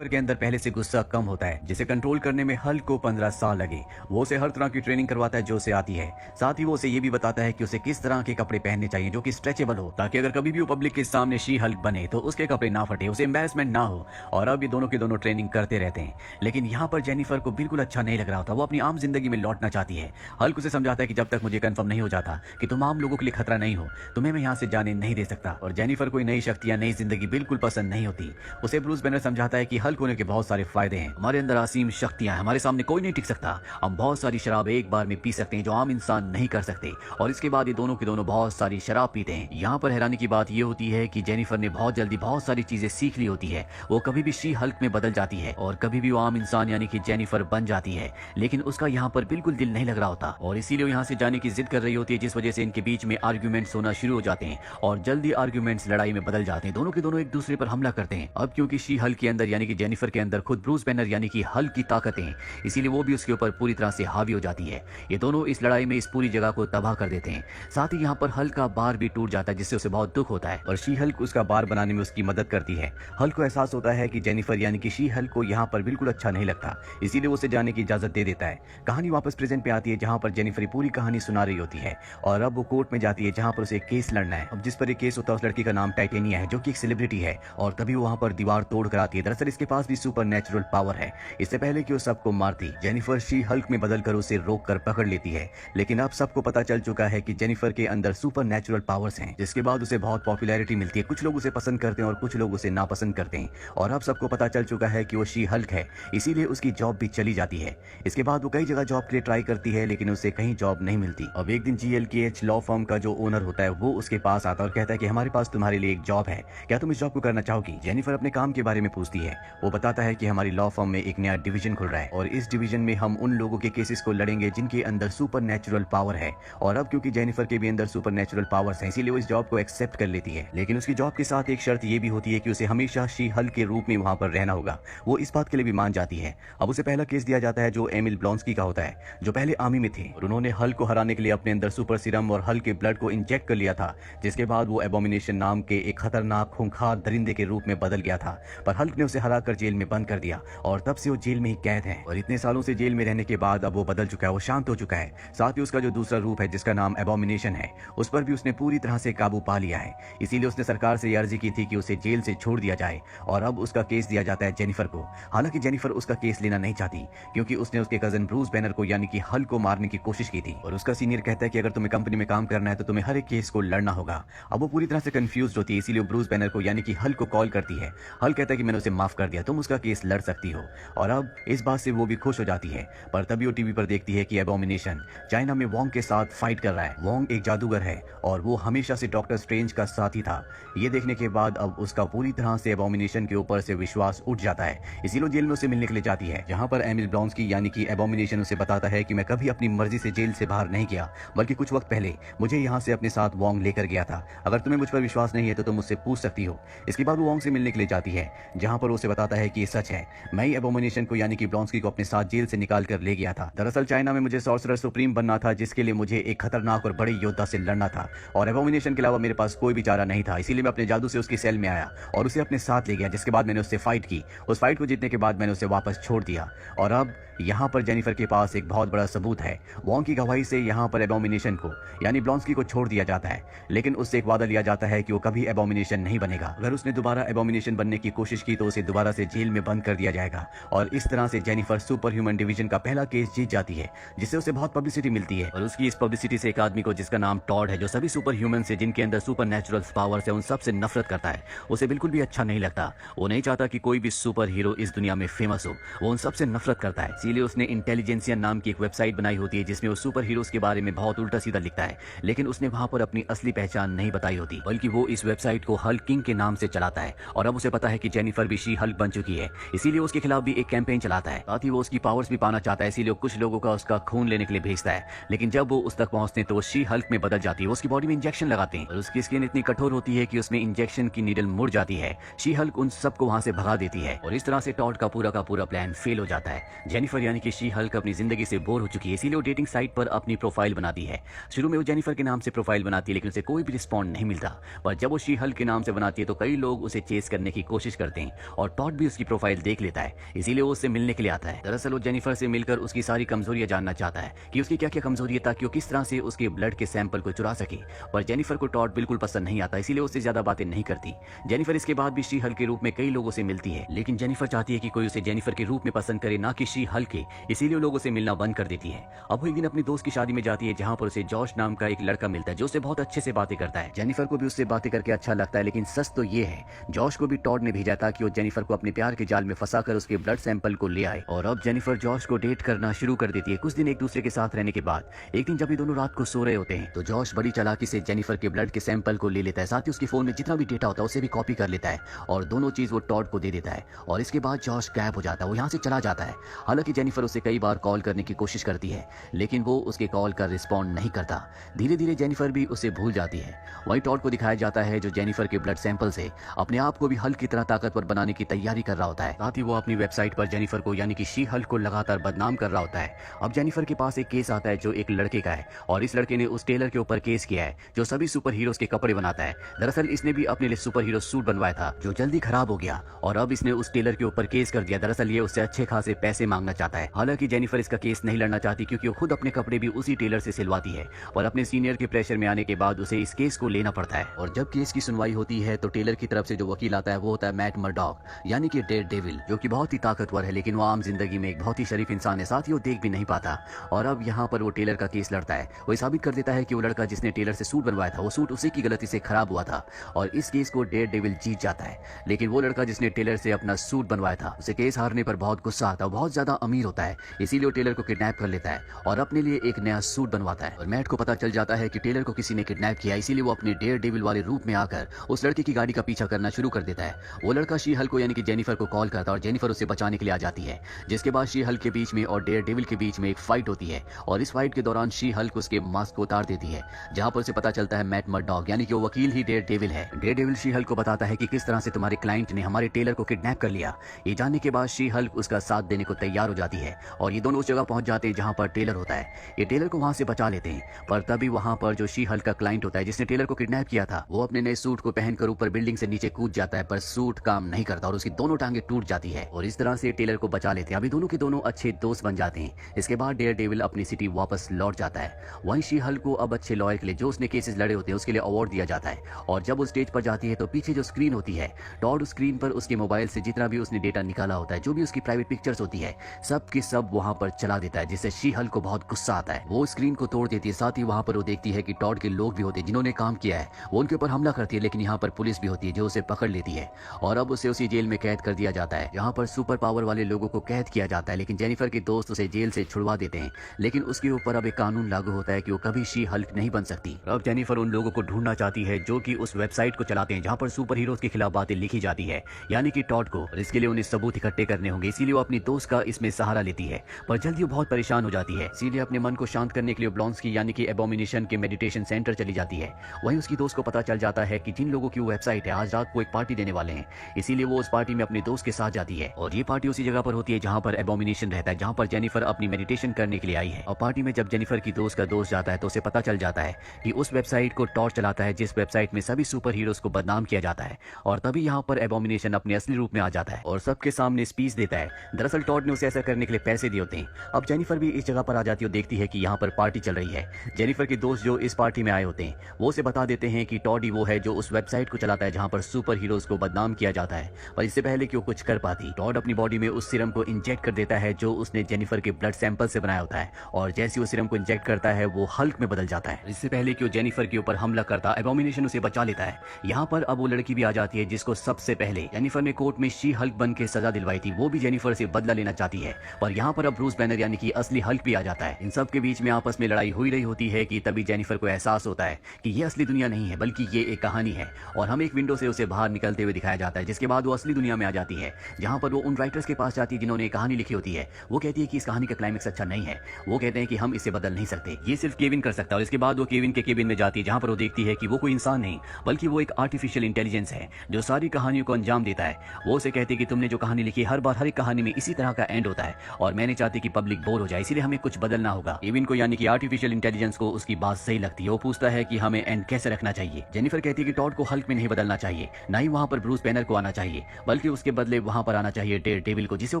पर के अंदर पहले से गुस्सा कम होता है, जिसे कंट्रोल करने में हल्क को 15 साल लगे। वो उसे हर तरह की ट्रेनिंग करवाता है जो उसे आती है। साथ ही वो उसे ये भी बताता है कि उसे किस तरह के कपड़े पहनने चाहिए जो कि स्ट्रेचेबल हो, ताकि अगर कभी भी वो पब्लिक के सामने शी हल्क बने तो उसके कपड़े ना फटे, उसे एम्बेरसमेंट ना हो। और अब ये दोनों के दोनों ट्रेनिंग करते रहते हैं। लेकिन यहाँ पर जेनिफर को बिल्कुल अच्छा नहीं लग रहा होता। वो अपनी आम जिंदगी में लौटना चाहती है। हल्क उसे समझाता है कि जब तक मुझे कंफर्म नहीं हो जाता कि तुम आम लोगों के लिए खतरा नहीं हो, तुम्हें मैं यहाँ से जाने नहीं दे सकता। और जेनिफर कोई नई शक्ति या नई जिंदगी बिल्कुल पसंद नहीं होती। उसे ब्रूस बैनर समझाता है कि हल्क होने के बहुत सारे फायदे हैं। हमारे अंदर असीम शक्तियां हैं, हमारे सामने कोई नहीं टिक सकता। हम बहुत सारी शराब एक बार में पी सकते हैं जो आम इंसान नहीं कर सकते। और इसके बाद ये दोनों के दोनों बहुत सारी शराब पीते हैं। यहाँ पर हैरानी की बात यह होती है कि जेनिफर ने बहुत जल्दी बहुत सारी चीजें सीख ली होती है। वो कभी भी शी हल्क में बदल जाती है और कभी भी वो आम इंसान यानी कि जेनिफर बन जाती है। लेकिन उसका यहाँ पर बिल्कुल दिल नहीं लग रहा होता और इसीलिए यहाँ से जाने की जिद कर रही होती है, जिस वजह से इनके बीच में आर्ग्यूमेंट्स होना शुरू हो जाते हैं और जल्दी आर्ग्यूमेंट्स लड़ाई में बदल जाते हैं। दोनों के दोनों एक दूसरे पर हमला करते हैं। अब क्योंकि शी हल्क के अंदर यानी कि जेनिफर के अंदर खुद ब्रूस बैनर यानी कि हल्क की ताकतें, इसीलिए वो भी उसके ऊपर पूरी तरह से हावी हो जाती है। ये दोनों इस लड़ाई में इस पूरी जगह को तबाह कर देते हैं। साथ ही यहाँ पर हल्क का बार भी टूट जाता है, जिससे उसे बहुत दुख होता है और शी हल्क उसका बार बनाने में उसकी मदद करती है। हल्क को एहसास होता है कि जेनिफर यानी कि शी हल्क को यहाँ पर बिल्कुल अच्छा नहीं लगता, इसीलिए वो उसे जाने की इजाजत दे देता है। कहानी वापस प्रेजेंट पे आती है, जहाँ पर जेनिफर पूरी कहानी सुना रही होती है और अब वो कोर्ट में जाती है, जहाँ पर उसे केस लड़ना है। अब जिस पर एक केस होता है उस लड़की का नाम टाइटेनिया है, जो कि एक सेलिब्रिटी है और तभी वो वहाँ पर दीवार तोड़ कर आती है। दरअसल इसके पास भी सुपर नेचुरल पावर है। इससे पहले कि वो सबको मारती, जेनिफर शी हल्क में बदलकर उसे रोककर पकड़ लेती है। लेकिन अब सबको पता चल चुका है कि जेनिफर के अंदर सुपर नेचुरल पावर्स हैं, जिसके बाद उसे बहुत पॉपुलैरिटी मिलती है। कुछ लोग उसे पसंद करते हैं और कुछ लोग उसे नापसंद करते हैं। और अब सबको पता चल चुका है कि वो शी हल्क है, इसीलिए उसकी जॉब भी चली जाती है। इसके बाद वो कई जगह जॉब के लिए ट्राई करती है, लेकिन उसे कहीं जॉब नहीं मिलती। अब एक दिन GLKH लॉ फर्म का जो ओनर होता है वो उसके पास आता है और कहता है कि हमारे पास तुम्हारे लिए एक जॉब है, क्या तुम इस जॉब को करना चाहोगी? जेनिफर अपने काम के बारे में पूछती है। वो बताता है कि हमारी लॉ फर्म में एक नया डिवीजन खुल रहा है और इस डिवीजन में हम उन लोगों के केसेस को लड़ेंगे जिनके अंदर सुपर नेचुरल पावर है। और अब क्योंकि जेनिफर के भी अंदर सुपर नेचुरल पावर्स हैं, इसीलिए वो इस जॉब को एक्सेप्ट कर लेती है। लेकिन उसकी जॉब के साथ एक शर्त ये भी होती है कि उसे हमेशा शी हल्क के रूप में वहां पर रहना होगा। वो इस बात के लिए भी मान जाती है। अब उसे पहला केस दिया जाता है जो एमिल ब्लॉन्स्की का होता है, जो पहले आर्मी में थे और उन्होंने हल्क को हराने के लिए अपने अंदर सुपर सीरम और हल्क के ब्लड को इंजेक्ट कर लिया था, जिसके बाद वो एबोमिनेशन नाम के एक खतरनाक खूंखार दरिंदे के रूप में बदल गया था। पर हल्क ने उसे हराकर जेल में बंद कर दिया और तब से वो जेल में ही कैद है। और इतने सालों से जेल में रहने के बाद अब वो बदल चुका है, वो शांत हो चुका है। साथ ही उसका जो दूसरा रूप है जिसका नाम एबोमिनेशन है, उस पर भी उसने पूरी तरह से काबू पा लिया है। इसीलिए उसने सरकार से ये अर्जी की थी कि उसे जेल से छोड़ दिया जाए और अब उसका केस दिया जाता है जेनिफर को। हालांकि जेनिफर उसका केस लेना नहीं चाहती, क्योंकि उसने उसके कजन ब्रूस बैनर को यानी कि हल्क को मारने की कोशिश की थी और उसका सीनियर कहता है कि अगर तुम्हें कंपनी में काम करना है तो तुम्हें हर एक केस को लड़ना होगा। अब वो पूरी तरह से कंफ्यूज होती है, इसीलिए ब्रूस बैनर को यानी कि हल्क को कॉल करती है। हल्क कहता है कि मैंने उसे माफ कर दिया, तुम उसका केस लड़ सकती हो। और अब इस बात से वो भी खुश हो जाती है। पर तभी वो टीवी पर देखती है कि एबोमिनेशन चाइना में वोंग के साथ फाइट कर रहा है। वोंग एक जादूगर है और वो हमेशा से डॉक्टर स्ट्रेंज का साथी था। ये देखने के बाद अब उसका पूरी तरह से एबोमिनेशन के ऊपर से विश्वास उठ जाता है, इसीलिए जेल में उसे मिलने के लिए जाती है, जहां पर एमिल ब्लॉन्स्की यानी कि एबोमिनेशन उसे बताता है कि मैं कभी अपनी मर्जी से जेल से बाहर नहीं गया, बल्कि कुछ वक्त पहले मुझे यहाँ से अपने साथ वोंग लेकर गया था। अगर तुम्हें मुझ पर विश्वास नहीं है तो तुम मुझसे पूछ सकती हो। इसके बाद वो वोंग से मिलने के लिए जाती है, जहां पर उसे बताता है कि ये सच है, मैं ही एबोमिनेशन को यानी कि ब्लॉन्स्की को अपने साथ जेल से निकाल कर ले गया था। दरअसल चाइना में मुझे सॉर्सरर सुप्रीम बनना था, जिसके लिए मुझे एक खतरनाक और बड़े योद्धा से लड़ना था और एबोमिनेशन के अलावा मेरे पास कोई भी चारा नहीं था। इसीलिए मैं अपने जादू से उसकी सेल में आया और उसे अपने साथ ले गया, जिसके बाद मैंने उससे फाइट की। उस फाइट को जीतने के बाद मैंने उसे वापस छोड़ दिया और अब यहाँ पर जेनिफर के पास एक बहुत बड़ा सबूत है। वोंग की गवाही से यहाँ पर एबोमिनेशन को यानी ब्लॉन्स्की को छोड़ दिया जाता है, लेकिन उससे एक वादा लिया जाता है कि वो कभी एबोमिनेशन नहीं बनेगा। अगर उसने दोबारा एबोमिनेशन बनने की कोशिश की तो उसे दोबारा से जेल में बंद कर दिया जाएगा। और इस तरह से जेनिफर सुपर ह्यूमन डिवीजन का पहला केस जीत जाती है, जिससे उसे बहुत पब्लिसिटी मिलती है। और उसकी इस पब्लिसिटी से एक आदमी को जिसका नाम टॉड है, जो सभी सुपर ह्यूमन से जिनके अंदर सुपर नेचुरल पावर्स है, उन सबसे नफरत करता है। उसे बिल्कुल भी अच्छा नहीं लगता। वो नहीं चाहता कि कोई भी सुपर हीरो इस दुनिया में फेमस हो। वो उन सबसे नफरत करता है। इसीलिए उसने इंटेलिजेंसिया नाम की एक वेबसाइट बनाई होती है, जिसमें वो सुपर हीरोज के बारे में बहुत उल्टा सीधा लिखता है। लेकिन उसने वहां पर अपनी असली पहचान नहीं बताई होती, बल्कि वो इस वेबसाइट को हल्क किंग के नाम से चलाता है। और अब उसे पता है कि जेनिफर भी शी हल्क बन चुकी है, इसीलिए उसके खिलाफ भी एक कैंपेन चलाता है। साथ ही वो उसकी पावर्स भी पाना चाहता है, इसीलिए कुछ लोगों का उसका खून लेने के लिए भेजता है। लेकिन जब वो उस तक पहुंचते हैं तो वो शी हल्क में बदल जाती है। वो उसकी बॉडी में इंजेक्शन लगाते हैं और उसकी स्किन इतनी कठोर होती है कि उसमें इंजेक्शन की नीडल मुड़ जाती है। शी हल्क उन सबको वहां से भगा देती है और इस तरह से टॉड का पूरा प्लान फेल हो जाता है। जेनिफर यानी कि शी हल्क अपनी जिंदगी से बोर हो चुकी है, इसीलिए वो डेटिंग साइट पर अपनी प्रोफाइल बनाती है। शुरू में वो जेनिफर के नाम से प्रोफाइल बनाती है, लेकिन उसे कोई भी रिस्पॉन्ड नहीं मिलता। पर जब वो शी हल्क के नाम से बनाती है तो कई लोग उसे चेस करने की कोशिश करते हैं और टॉड भी उसकी प्रोफाइल देख लेता है, इसीलिए वो उससे मिलने के लिए आता है। दरअसल वो जेनिफर से मिलकर उसकी सारी कमजोरियां जानना चाहता है कि उसकी क्या क्या कमजोरी है, ताकि वो किस तरह से उसके ब्लड के सैंपल को चुरा सके। पर जेनिफर को टॉड बिल्कुल पसंद नहीं आता, इसीलिए उससे ज्यादा बातें नहीं करती। जेनिफर इसके बाद भी शी हल्क के रूप में कई लोगों से मिलती है, लेकिन जेनिफर चाहती है कि कोई उसे जेनिफर के रूप में पसंद करे, ना कि शी हल्क के, इसीलिए वो लोगों से मिलना बंद कर देती है। अब वो एक दिन अपनी दोस्त की शादी में जाती है, जहां पर उसे जॉश नाम का एक लड़का मिलता है जो उसे बहुत अच्छे से बातें करता है। जेनिफर को भी उससे बातें करके अच्छा लगता है, लेकिन सच तो ये है जॉश को भी टॉड ने भेजा था कि वो जेनिफर को अपने प्यार के जाल में फंसाकर उसके ब्लड सैंपल को ले आए। और अब जेनिफर जॉश को डेट करना शुरू कर देती है। कुछ दिन एक दूसरे के साथ रहने के बाद एक दिन जब ये दोनों रात को सो रहे होते हैं तो जॉश बड़ी चालाकी से जेनिफर के ब्लड के सैंपल को ले लेता है, साथ ही उसके फोन में जितना भी डेटा होता है उसे भी कॉपी कर लेता है और दोनों चीज वो टॉड को दे देता है। और इसके बाद जॉश गायब हो जाता है, वो यहाँ से चला जाता है। हालांकि जेनिफर उसे कई बार कॉल करने की कोशिश करती है, लेकिन वो उसके कॉल का रिस्पॉन्ड नहीं करता। धीरे धीरे जेनिफर भी उसे भूल जाती है। वहीं टॉड को दिखाया जाता है जो जेनिफर के ब्लड सैंपल से अपने आप को भी हल्क की तरह ताकतवर बनाने की तैयारी कर रहा होता है। साथ ही वो अपनी वेबसाइट पर जेनिफर को यानी कि शी हल्क को लगातार बदनाम कर रहा होता है। अब जेनिफर के पास एक केस आता है जो एक लड़के का है, और इस लड़के ने उस टेलर के ऊपर केस किया है जो सभी सुपर हीरोज के कपड़े बनाता है। दरअसल इसने भी अपने लिए सुपर हीरो सूट बनवाया था जो जल्दी खराब हो गया, और अब इसने उस टेलर के ऊपर केस कर दिया। दरअसल ये उससे अच्छे खासे पैसे मांगना चाहता है। हालांकि जेनिफर इसका केस नहीं लड़ना चाहती, क्योंकि वो खुद अपने कपड़े भी उसी टेलर से सिलवाती है, और अपने सीनियर के प्रेशर में आने के बाद उसे इस केस को लेना पड़ता है। और जब केस की सुनवाई होती है तो टेलर की तरफ से जो वकील आता है वो होता है मैट मर्डॉक, यानी कि डेयर डेविल, जो कि बहुत ही ताकतवर है, लेकिन वो आम जिंदगी में एक बहुत ही शरीफ इंसान है, साथ ही वो देख भी नहीं पाता। और अब यहाँ पर वो टेलर का केस लड़ता है। वो साबित कर देता है कि वो लड़का जिसने टेलर से सूट बनवाया था वो सूट उसी की गलती से खराब हुआ था, और इस केस को डेयर डेविल जीत जाता है। लेकिन वो लड़का जिसने टेलर से अपना सूट बनवाया था उसे केस हारने पर बहुत गुस्सा आता है, बहुत ज्यादा अमीर होता है, इसीलिए वो टेलर को किडनैप कर लेता है और अपने लिए एक नया सूट बनवाता है। और मैट को पता चल जाता है कि टेलर को किसी ने किडनैप किया, इसीलिए वो अपने डेयर डेविल वाले रूप में आकर उस लड़के की गाड़ी का पीछा करना शुरू कर देता है। वो लड़का शी हल्क को यानी कि जेनिफर को कॉल करता है और जेनिफर उसे बचाने के लिए आ जाती है, जिसके बाद शी हल्क के बीच में और डेयर डेविल के बीच में एक फाइट होती है। और इस फाइट के दौरान शी हल्क उसके मास्क को उतार देती है, जहां पर उसे पता चलता है मैट मर्डॉक यानी कि वो वकील ही डेयर डेविल है। डेयर डेविल शी हल्क को बताता है कि किस तरह से तुम्हारे क्लाइंट ने हमारे टेलर को किडनैप कर लिया। ये जानने के बाद शी हल्क उसका साथ देने को तैयार हो जाती है, और ये दोनों उस जगह पहुंच जाते हैं जहां पर टेलर होता है। ये टेलर को वहां से बचा लेते हैं, पर तभी वहां पर जो शी हल्क का क्लाइंट होता है जिसने टेलर को किडनैप किया था वो अपने नए सूट को पहनकर ऊपर बिल्डिंग से नीचे कूद जाता है, पर सूट काम नहीं करता और उसकी दोनों टांगे टूट जाती है, और इस तरह से टेलर को बचा लेते हैं। अभी दोनों के दोनों अच्छे दोस्त बन जाते हैं। इसके बाद डेयर डेविल अपनी सिटी वापस लौट जाता है। वहीं शी हल्क को अब अच्छे लॉयर के लिए जो उसने केसेस लड़े होते हैं उसके लिए अवार्ड दिया जाता है। और जब वो स्टेज पर जाती है तो पीछे जो स्क्रीन होती है, टॉड उस स्क्रीन पर उसके मोबाइल से जितना भी उसने डेटा निकाला होता है, जो भी उसकी प्राइवेट पिक्चर्स होती है, सब की सब वहां पर चला देता है, जिससे शी हल्क को बहुत गुस्सा आता है। वो स्क्रीन को तोड़ देती है। साथ ही वहां पर वो देखती है कि टॉड के लोग भी होते हैं जिन्होंने काम किया है, वो उनके ऊपर हमला करती है, लेकिन यहाँ पर पुलिस भी होती है जो उसे पकड़ लेती है, और अब उसे उसी जेल में कैद कर दिया जाता है जहाँ पर सुपर पावर वाले लोगों को कैद किया जाता है। लेकिन जेनिफर के दोस्त उसे जेल से छुड़वा देते हैं, लेकिन उसके ऊपर अब एक कानून लागू होता है कि वो कभी शी हल्क नहीं बन सकती। अब जेनिफर उन लोगों को ढूंढना चाहती है जो कि उस वेबसाइट को चलाते हैं जहाँ पर सुपर हीरोज के खिलाफ बातें लिखी जाती है, यानी कि टॉड को। और इसके लिए उन्हें सबूत इकट्ठे करने होंगे, इसीलिए वो अपनी दोस्त का इसमें सहारा लेती है, पर जल्दी वो बहुत परेशान हो जाती है। इसीलिए अपने मन को शांत करने के लिए ब्लॉन्स्की यानी कि एबोमिनेशन के मेडिटेशन सेंटर चली जाती है। वहीं उसकी दोस्त को पता चल जाता है कि जिन लोगों की वो वेबसाइट है आज रात को एक पार्टी देने वाले हैं, इसीलिए वो उस पार्टी में अपने दोस्त के साथ जाती है। और ये पार्टी उसी जगह पर होती है जहाँ पर एबोमिनेशन रहता है, जहाँ पर जेनिफर अपनी मेडिटेशन करने के लिए आई है। और पार्टी में जब जेनिफर की दोस्त का दोस्त जाता है तो उसे पता चल जाता है कि उस वेबसाइट को टॉड चलाता है जिस वेबसाइट में सभी सुपर हीरोज को बदनाम किया जाता है। और तभी यहाँ पर एबोमिनेशन अपने असली रूप में आ जाता है और सबके सामने स्पीच देता है। दरअसल टॉड ने उसे ऐसा करने के लिए पैसे दिए होते हैं। अब जेनिफर भी इस जगह पर आ जाती है और देखती है कि यहाँ पर पार्टी चल रही है। जेनिफर के दोस्त जो इस पार्टी में आए होते हैं वो उसे बता देते हैं कि टॉड ही वो है जो उस वेबसाइट को चलाता है जहाँ पर सुपर हीरोज को बदनाम किया जाता है। पर इससे पहले कि वो कुछ कर पाती, टॉड अपनी बॉडी में उस सीरम को इंजेक्ट कर देता है जो उसने जेनिफर के ब्लड सैंपल से बनाया होता है, और जैसे वो सीरम को इंजेक्ट करता है वो हल्क में बदल जाता है। इससे पहले कि वो जेनिफर के ऊपर हमला करता, एबोमिनेशन उसे बचा लेता है। यहाँ पर अब वो लड़की भी आ जाती है जिसको सबसे पहले जेनिफर ने कोर्ट में शी हल्क बन के सजा दिलवाई थी, वो भी जेनिफर से बदला लेना चाहती है। पर यहाँ पर अब ब्रूस बैनर यानी कि असली हल्क भी आ जाता है। इन सब के बीच में आपस में लड़ाई हुई रही होती है कि तभी जेनिफर को एहसास होता है कि ये असली दुनिया नहीं है बल्कि ये एक कहानी है, और हमें एक विंडो से उसे बाहर निकलते हुए दिखाया जाता है। जिसके बाद वो असली दुनिया में आ जाती है जहाँ पर वो उन राइटर्स के पास जाती है जिन्होंने कहानी लिखी होती है। वो कहती है कि इस कहानी का क्लाइमेक्स अच्छा नहीं है, वो कहते हैं कि हम इसे बदल नहीं सकते, ये सिर्फ केविन कर सकता है। और इसके बाद वो केविन के केबिन में जाती है जहाँ पर वो देखती है कि वो कोई इंसान नहीं बल्कि वो एक आर्टिफिशियल इंटेलिजेंस है जो सारी कहानियों को अंजाम देता है। वो उसे कहती है कि तुमने जो कहानी लिखी हर बार हर एक कहानी में इसी तरह का एंड होता है, और मैं नहीं चाहती कि पब्लिक बोर हो जाए, इसलिए हमें कुछ बदलना होगा। केविन को यानी कि आर्टिफिशियल इंटेलिजेंस को उसकी बात सही लगती है। वो पूछता है कि हमें एंड कैसे रखना चाहिए। जेनिफर कहती है कि टॉड को हल्क में नहीं बदलना चाहिए, ना ही वहाँ पर ब्रूस बैनर को आना चाहिए, बल्कि उसके बदले वहाँ पर आना चाहिए डेयर डेविल को, जिसे वो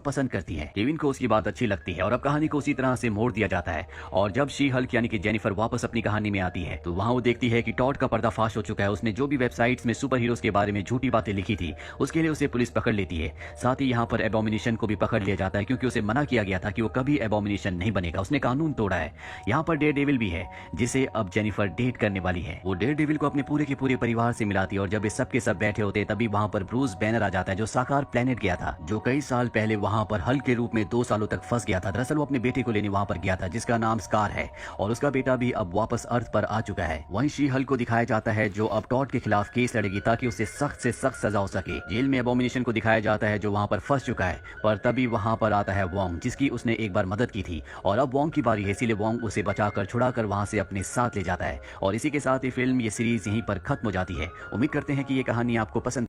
पसंद करती है। केविन को उसकी बात अच्छी लगती है और अब कहानी को उसी तरह से मोड़ दिया जाता है। और जब शी हल्क यानी कि जेनिफर वापस अपनी कहानी में आती है तो वहाँ वो देखती है कि टॉड का पर्दाफाश हो चुका है। उसने जो भी वेबसाइट्स में सुपर हीरोज के बारे में झूठी बातें लिखी थी उसके लिए उसे पुलिस पकड़ लेती है। साथ ही यहाँ पर एबोमिनेशन को भी पकड़ लिया जाता है, क्योंकि उसे मना किया गया था कि वो कभी एबोमिनेशन नहीं बनेगा। उसने कानून तोड़ा है। यहाँ पर डेयर डेविल भी है, जिसे अब जेनिफर डेट करने वाली है। वो डेयर डेविल को अपने पूरे के पूरे परिवार से मिलाती है और जब ये सब के सब बैठे होते तभी वहाँ पर ब्रूस बैनर आ जाता है, जो साकार प्लेनेट गया था, जो कई साल पहले वहाँ पर हल्क के रूप में 2 सालों तक फंस गया था। दरअसल वो अपने बेटे को लेने वहाँ पर गया था, जिसका नाम स्कार है, और उसका बेटा भी अब वापस अर्थ पर आ चुका है। वहीं शी हल्क को दिखाया जाता है जो अब टॉड के खिलाफ केस लड़ेगी ताकि उसे सख्त से सख्त सजा हो सके। जेल में एबोमिनेशन को दिखाया जाता है जो वहाँ पर फंस चुका है, पर तभी वहाँ पर आता है वोंग, जिसकी उसने एक बार मदद की थी और अब वोंग की बारी है, इसीलिए वोंग उसे बचाकर छुड़ाकर वहाँ से अपने साथ ले जाता है। और इसी के साथ ये फिल्म, ये सीरीज यहीं पर खत्म हो जाती है। उम्मीद करते हैं कि ये कहानी आपको पसंद